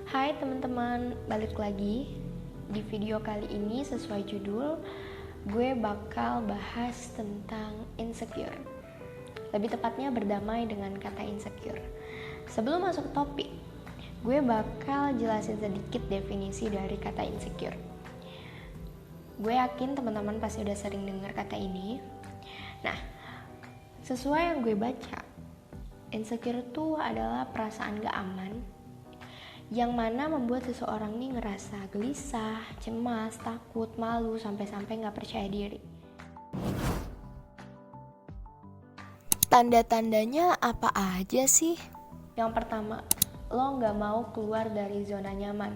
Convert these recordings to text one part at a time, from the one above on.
Hai teman-teman, balik lagi. Di video kali ini sesuai judul, gue bakal bahas tentang insecure. Lebih tepatnya berdamai dengan kata insecure. Sebelum masuk topik, gue bakal jelasin sedikit definisi dari kata insecure. Gue yakin teman-teman pasti udah sering dengar kata ini. Nah, sesuai yang gue baca, insecure itu adalah perasaan gak aman yang mana membuat seseorang nih ngerasa gelisah, cemas, takut, malu, sampai-sampai gak percaya diri. Tanda-tandanya apa aja sih? Yang pertama, lo gak mau keluar dari zona nyaman.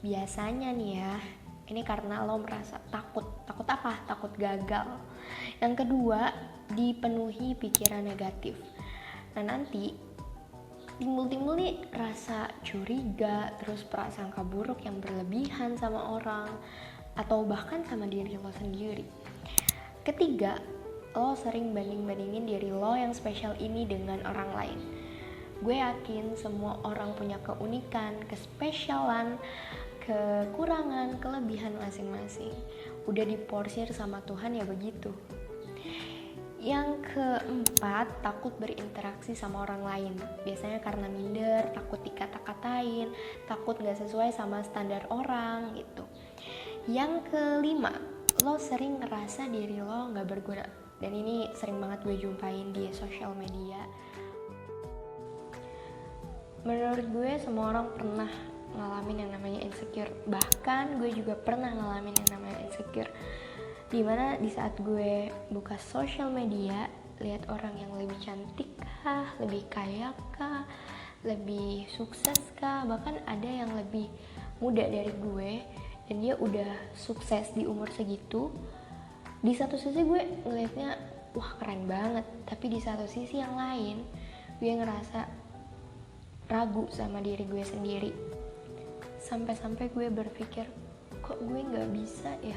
Biasanya nih ya, ini karena lo merasa takut. Takut apa? Takut gagal. Yang kedua, dipenuhi pikiran negatif. Nah nanti timbul nih rasa curiga, terus prasangka buruk yang berlebihan sama orang atau bahkan sama diri lo sendiri. Ketiga, lo sering banding-bandingin diri lo yang spesial ini dengan orang lain. Gue yakin semua orang punya keunikan, kespesialan, kekurangan, kelebihan masing-masing. Udah diporsir sama Tuhan ya begitu. Yang keempat, takut berinteraksi sama orang lain. Biasanya karena minder, takut dikata-katain, takut gak sesuai sama standar orang gitu. Yang kelima, lo sering ngerasa diri lo gak berguna. Dan ini sering banget gue jumpain di sosial media. Menurut gue semua orang pernah ngalamin yang namanya insecure. Bahkan gue juga pernah ngalamin yang namanya insecure. Dimana di saat gue buka sosial media, lihat orang yang lebih cantik kah, lebih kaya kah, lebih sukses kah, bahkan ada yang lebih muda dari gue dan dia udah sukses di umur segitu. Di satu sisi gue ngelihatnya wah keren banget, tapi di satu sisi yang lain gue ngerasa ragu sama diri gue sendiri. Sampai-sampai gue berpikir kok gue gak bisa ya.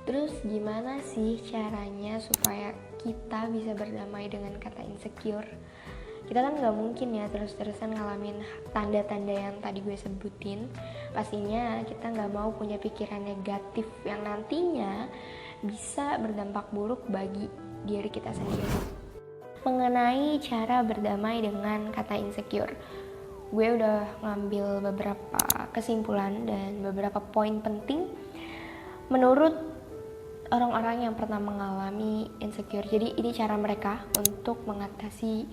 Terus gimana sih caranya supaya kita bisa berdamai dengan kata insecure? Kita kan gak mungkin ya terus-terusan ngalamin tanda-tanda yang tadi gue sebutin. Pastinya kita gak mau punya pikiran negatif yang nantinya bisa berdampak buruk bagi diri kita sendiri. Mengenai cara berdamai dengan kata insecure, gue udah ngambil beberapa kesimpulan dan beberapa poin penting menurut orang-orang yang pernah mengalami insecure. Jadi ini cara mereka untuk mengatasi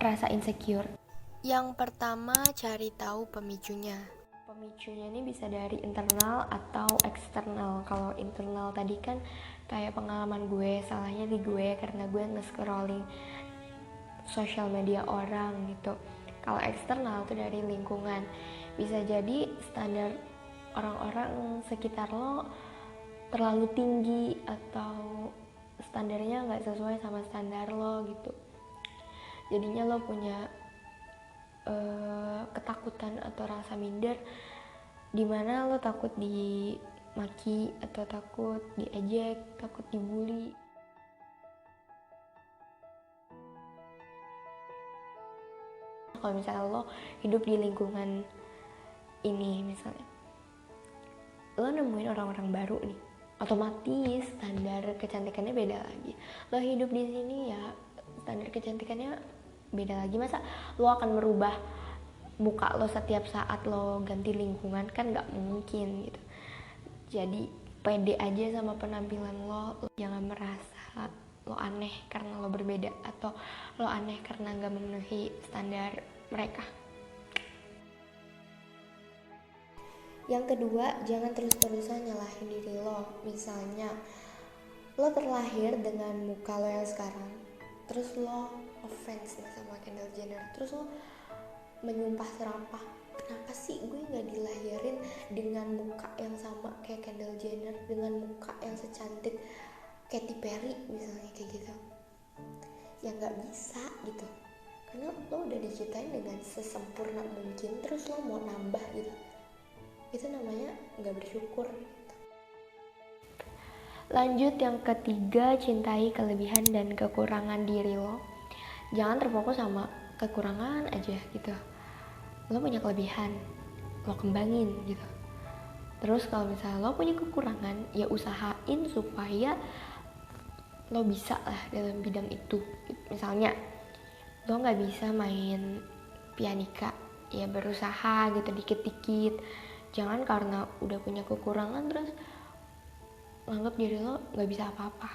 rasa insecure. Yang pertama, cari tahu pemicunya. Pemicunya ini bisa dari internal atau eksternal. Kalau internal tadi kan kayak pengalaman gue, salahnya di gue karena gue nge-scrolling sosial media orang gitu. Kalau eksternal itu dari lingkungan. Bisa jadi standar orang-orang sekitar lo terlalu tinggi atau standarnya nggak sesuai sama standar lo gitu. Jadinya lo punya ketakutan atau rasa minder, dimana lo takut dimaki atau takut diejek, takut dibully. Kalau misalnya lo hidup di lingkungan ini, misalnya lo nemuin orang-orang baru nih, otomatis standar kecantikannya beda lagi. Lo hidup di sini ya standar kecantikannya beda lagi. Masa lo akan merubah muka lo setiap saat lo ganti lingkungan? Kan gak mungkin gitu. Jadi pede aja sama penampilan lo. Jangan merasa lo aneh karena lo berbeda atau lo aneh karena gak memenuhi standar mereka. Yang kedua, jangan terus-terusan nyalahin diri lo. Misalnya, lo terlahir dengan muka lo yang sekarang, terus lo offense sama Kendall Jenner, terus lo menyumpah serapah, kenapa sih gue gak dilahirin dengan muka yang sama kayak Kendall Jenner, dengan muka yang secantik Katy Perry misalnya, kayak gitu. Ya gak bisa gitu, karena lo udah diciptain dengan sesempurna mungkin, terus lo mau nambah gitu, itu namanya gak bersyukur. Lanjut, yang ketiga, cintai kelebihan dan kekurangan diri lo. Jangan terfokus sama kekurangan aja gitu. Lo punya kelebihan, lo kembangin gitu. Terus kalau misalnya lo punya kekurangan, ya usahain supaya lo bisa lah dalam bidang itu. Misalnya lo nggak bisa main pianika, ya berusaha gitu dikit-dikit. Jangan karena udah punya kekurangan terus nganggap diri lo nggak bisa apa-apa.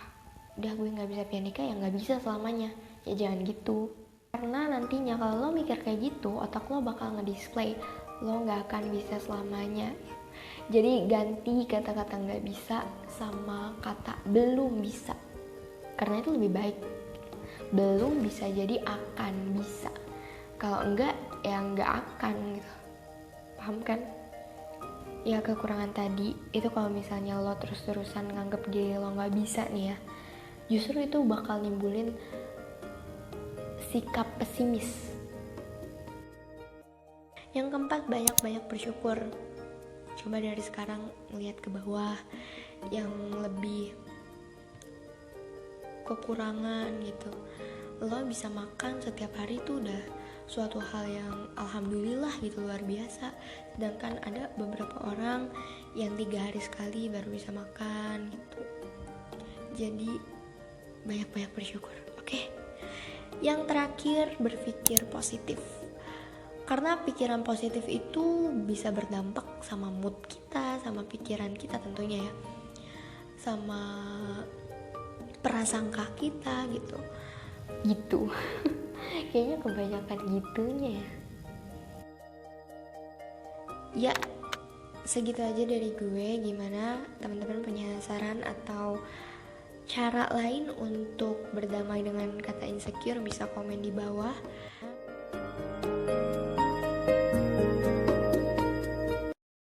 Udah gue nggak bisa pianika ya nggak bisa selamanya. Ya jangan gitu. Karena nantinya kalau lo mikir kayak gitu, otak lo bakal ngedisplay lo nggak akan bisa selamanya. Jadi ganti kata-kata nggak bisa sama kata belum bisa, karena itu lebih baik. Belum bisa jadi akan bisa, kalau enggak ya nggak akan gitu. Paham kan? Ya kekurangan tadi itu kalau misalnya lo terus-terusan nganggep diri lo nggak bisa nih ya, justru itu bakal nimbulin sikap pesimis. Yang keempat, banyak-banyak bersyukur. Coba dari sekarang ngeliat ke bawah yang lebih kekurangan gitu. Lo bisa makan setiap hari itu udah suatu hal yang alhamdulillah gitu, luar biasa. Sedangkan ada beberapa orang yang 3 hari sekali baru bisa makan gitu. Jadi banyak-banyak bersyukur. Oke. Yang terakhir, berpikir positif. Karena pikiran positif itu bisa berdampak sama mood kita, sama pikiran kita tentunya ya, sama prasangka kita gitu. Kayaknya kebanyakan gitunya ya. Ya, segitu aja dari gue. Gimana teman-teman punya saran atau cara lain untuk berdamai dengan kata insecure? Bisa komen di bawah.